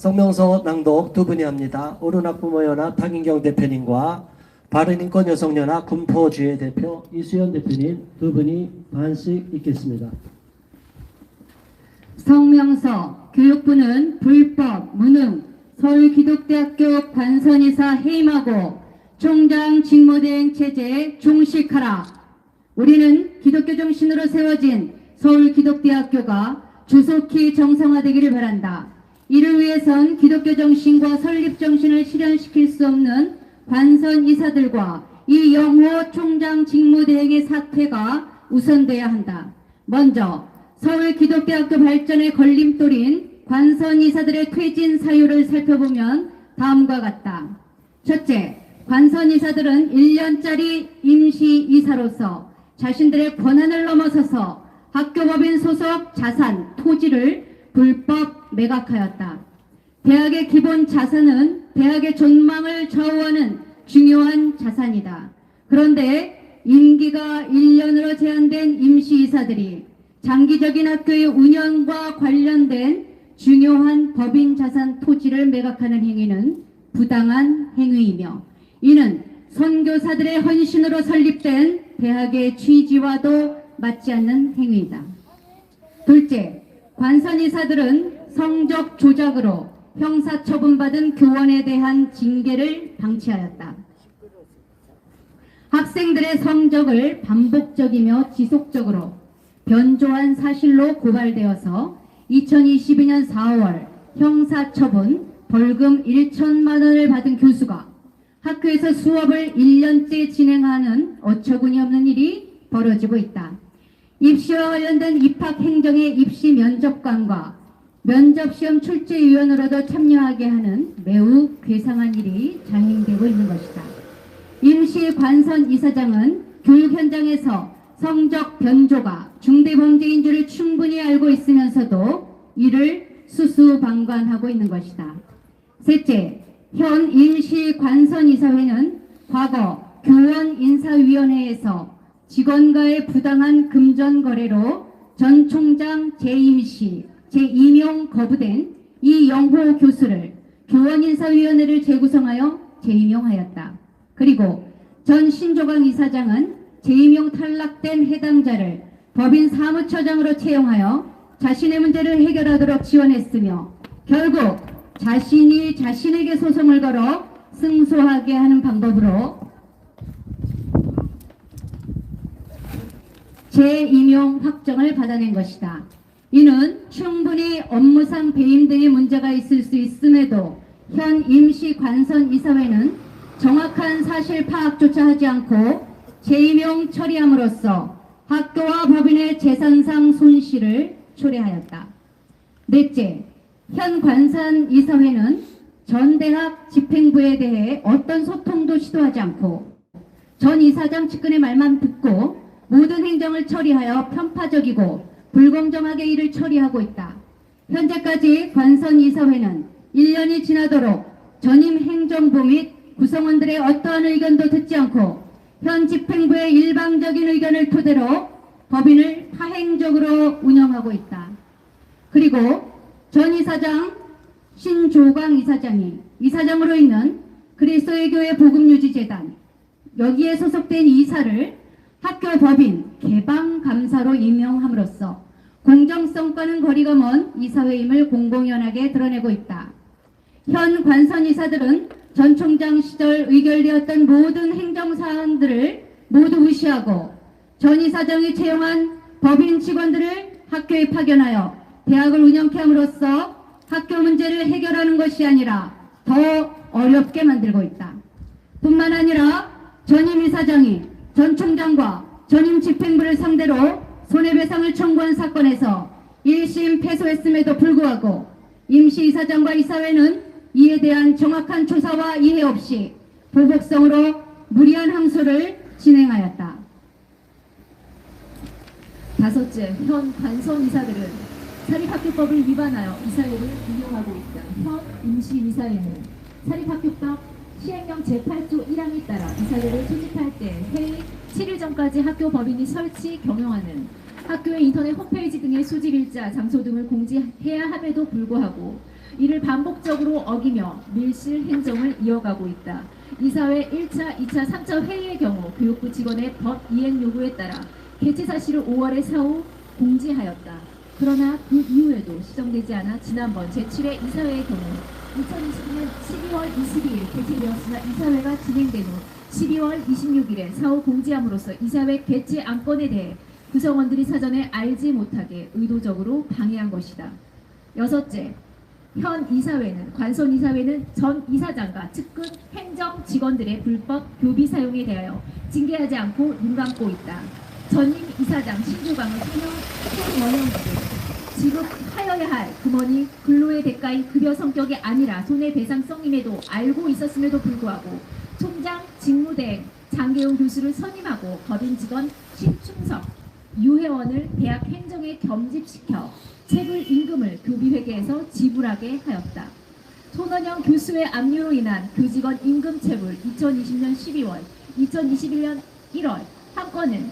성명서 낭독 두 분이 합니다. 오른학부모연합 박인경 대표님과 바른인권 여성연합 군포주의 대표 이수연 대표님 두 분이 반씩 읽겠습니다. 성명서 교육부는 불법, 무능, 서울기독대학교 관선이사 해임하고 총장 직무대행 체제 종식하라. 우리는 기독교 정신으로 세워진 서울기독대학교가 조속히 정상화되기를 바란다. 이를 위해선 기독교 정신과 설립 정신을 실현시킬 수 없는 관선 이사들과 이영호 총장 직무대행의 사퇴가 우선돼야 한다. 먼저 서울기독대학교 발전의 걸림돌인 관선 이사들의 퇴진 사유를 살펴보면 다음과 같다. 첫째, 관선 이사들은 1년짜리 임시 이사로서 자신들의 권한을 넘어서서 학교법인 소속 자산, 토지를 불법 매각하였다. 대학의 기본 자산은 대학의 존망을 좌우하는 중요한 자산이다. 그런데 임기가 1년으로 제한된 임시이사들이 장기적인 학교의 운영과 관련된 중요한 법인 자산 토지를 매각하는 행위는 부당한 행위이며 이는 선교사들의 헌신으로 설립된 대학의 취지와도 맞지 않는 행위이다. 둘째, 관선이사들은 성적 조작으로 형사처분받은 교원에 대한 징계를 방치하였다. 학생들의 성적을 반복적이며 지속적으로 변조한 사실로 고발되어서 2022년 4월 형사처분 벌금 1천만 원을 받은 교수가 학교에서 수업을 1년째 진행하는 어처구니 없는 일이 벌어지고 있다. 입시와 관련된 입학행정의 입시 면접관과 면접시험 출제위원으로도 참여하게 하는 매우 괴상한 일이 자행되고 있는 것이다. 임시 관선 이사장은 교육 현장에서 성적 변조가 중대범죄인 줄을 충분히 알고 있으면서도 이를 수수방관하고 있는 것이다. 셋째, 현 임시 관선 이사회는 과거 교원 인사위원회에서 직원과의 부당한 금전 거래로 전 총장 재임시, 재임용 거부된 이영호 교수를 교원인사위원회를 재구성하여 재임용하였다. 그리고 전 신조강 이사장은 재임용 탈락된 해당자를 법인 사무처장으로 채용하여 자신의 문제를 해결하도록 지원했으며 결국 자신이 자신에게 소송을 걸어 승소하게 하는 방법으로 재임용 확정을 받아낸 것이다. 이는 충분히 업무상 배임 등의 문제가 있을 수 있음에도 현 임시 관선 이사회는 정확한 사실 파악조차 하지 않고 재임용 처리함으로써 학교와 법인의 재산상 손실을 초래하였다. 넷째, 현 관선 이사회는 전 대학 집행부에 대해 어떤 소통도 시도하지 않고 전 이사장 측근의 말만 듣고 모든 행정을 처리하여 편파적이고 불공정하게 일을 처리하고 있다. 현재까지 관선 이사회는 1년이 지나도록 전임 행정부 및 구성원들의 어떠한 의견도 듣지 않고 현 집행부의 일방적인 의견을 토대로 법인을 파행적으로 운영하고 있다. 그리고 전 이사장 신조강 이사장이 이사장으로 있는 그리스도의 교회 복음유지재단 여기에 소속된 이사를 학교 법인 개방감사로 임명함으로써 공정성과는 거리가 먼 이사회임을 공공연하게 드러내고 있다. 현 관선이사들은 전 총장 시절 의결되었던 모든 행정사항들을 모두 무시하고 전 이사장이 채용한 법인 직원들을 학교에 파견하여 대학을 운영케 함으로써 학교 문제를 해결하는 것이 아니라 더 어렵게 만들고 있다. 뿐만 아니라 전임 이사장이 전 총장과 전임 집행부를 상대로 손해배상을 청구한 사건에서 1심 패소했음에도 불구하고 임시이사장과 이사회는 이에 대한 정확한 조사와 이해 없이 보복성으로 무리한 항소를 진행하였다. 다섯째, 현 관선이사들은 사립학교법을 위반하여 이사회를 운영하고 있다. 현 임시이사회는 사립학교법 시행령 제8조 1항에 따라 이사회를 소집할 때 회의 7일 전까지 학교 법인이 설치, 경영하는 학교의 인터넷 홈페이지 등의 소집일자, 장소 등을 공지해야 함에도 불구하고 이를 반복적으로 어기며 밀실 행정을 이어가고 있다. 이사회 1차, 2차, 3차 회의의 경우 교육부 직원의 법 이행 요구에 따라 개최 사실을 5월에 사후 공지하였다. 그러나 그 이후에도 시정되지 않아 지난번 제7회 이사회의 경우 2020년 12월 22일 개최되었으나 이사회가 진행된 후 12월 26일에 사후 공지함으로써 이사회 개최 안건에 대해 구성원들이 사전에 알지 못하게 의도적으로 방해한 것이다. 여섯째, 현 이사회는 관선 이사회는 전 이사장과 측근 행정 직원들의 불법 교비 사용에 대하여 징계하지 않고 눈 감고 있다. 전임 이사장 신주광은 손원형에게 지급하여야 할 금원이 근로의 대가인 급여 성격이 아니라 손해배상성임에도 알고 있었음에도 불구하고 총장 직무대행 장계용 교수를 선임하고 법인 직원 신충석 유회원을 대학 행정에 겸직시켜 체불 임금을 교비회계에서 지불하게 하였다. 손원영 교수의 압류로 인한 교직원 임금 체불 2020년 12월, 2021년 1월 한 건은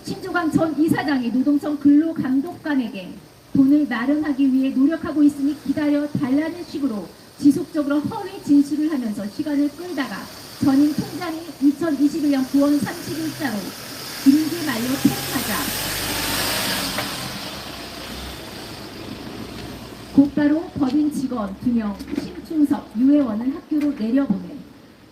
신주광 전 이사장이 노동청 근로감독관에게 돈을 마련하기 위해 노력하고 있으니 기다려 달라는 식으로 지속적으로 허위 진술을 하면서 시간을 끌다가 전임 총장이 2021년 9월 30일자로 임기 만료 퇴임하자 곧바로 법인 직원 2명 심충석, 유혜원을 학교로 내려보내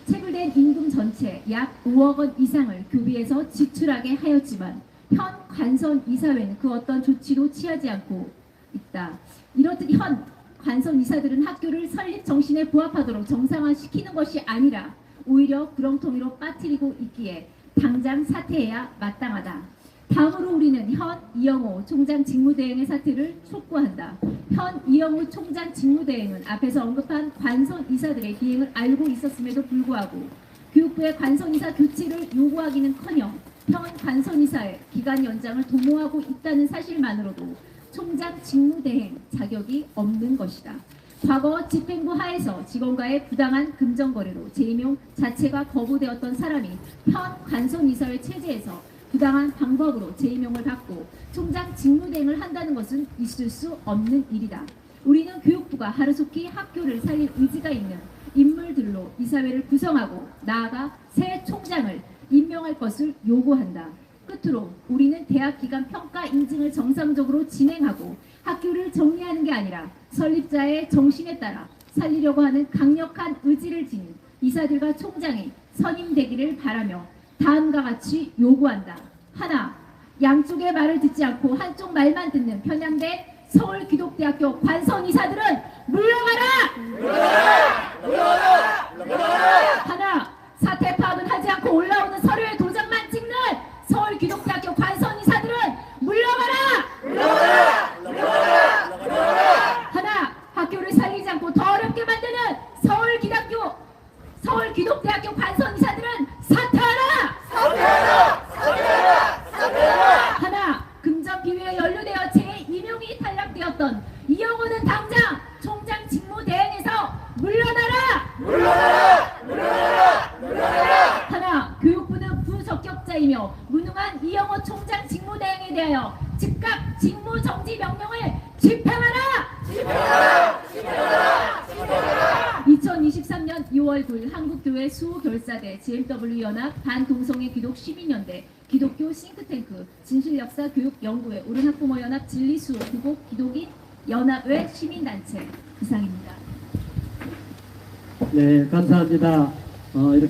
체불된 임금 전체 약 5억 원 이상을 교비에서 지출하게 하였지만 현 관선 이사회는 그 어떤 조치도 취하지 않고 있다. 이렇듯 현 관선 이사들은 학교를 설립 정신에 부합하도록 정상화시키는 것이 아니라 오히려 구렁텅이로 빠뜨리고 있기에 당장 사퇴해야 마땅하다. 다음으로 우리는 현 이영호 총장 직무대행의 사퇴를 촉구한다. 현 이영호 총장 직무대행은 앞에서 언급한 관선 이사들의 비행을 알고 있었음에도 불구하고 교육부의 관선 이사 교체를 요구하기는커녕 현 관선 이사의 기간 연장을 도모하고 있다는 사실만으로도 총장 직무대행 자격이 없는 것이다. 과거 집행부 하에서 직원과의 부당한 금전거래로 재임용 자체가 거부되었던 사람이 현 관선 이사회 체제에서 부당한 방법으로 재임용을 받고 총장 직무대행을 한다는 것은 있을 수 없는 일이다. 우리는 교육부가 하루속히 학교를 살릴 의지가 있는 인물들로 이사회를 구성하고 나아가 새 총장을 임명할 것을 요구한다. 끝으로 우리는 대학 기간 평가 인증을 정상적으로 진행하고 학교를 정리하는 게 아니라 설립자의 정신에 따라 살리려고 하는 강력한 의지를 지닌 이사들과 총장이 선임되기를 바라며 다음과 같이 요구한다. 하나, 양쪽의 말을 듣지 않고 한쪽 말만 듣는 편향된 서울기독대학교 관선 이사들은 물러가라! 하나, 사태 파악은 하지 않고 올라오는 서류에 도장만 찍는 서울기독대학교 관선 이사들은 물러가라! 하나, 학교를 살리지 않고 더 어렵게 만드는 서울기독대학교 관선 이사들은 사퇴하라! 하나, 금전 비위에 연루되어 제2명이 탈락되었던 이영호는 당장 총장 직무대행에서 물러나라! 하나, 교육부는 부적격자이며 무능한 이영호 총장 직무대행에 대하여 즉각 직무정지 명령을 집행하라! 2023년 2월 9일 한국교회 수호결사대 GMW 연합 반동성애 기독 시민연대 기독교 싱크탱크 진실역사교육연구회 오른학부모연합 진리수호 구곡 기독인 연합회 시민단체 이상입니다. 네, 감사합니다. 이렇게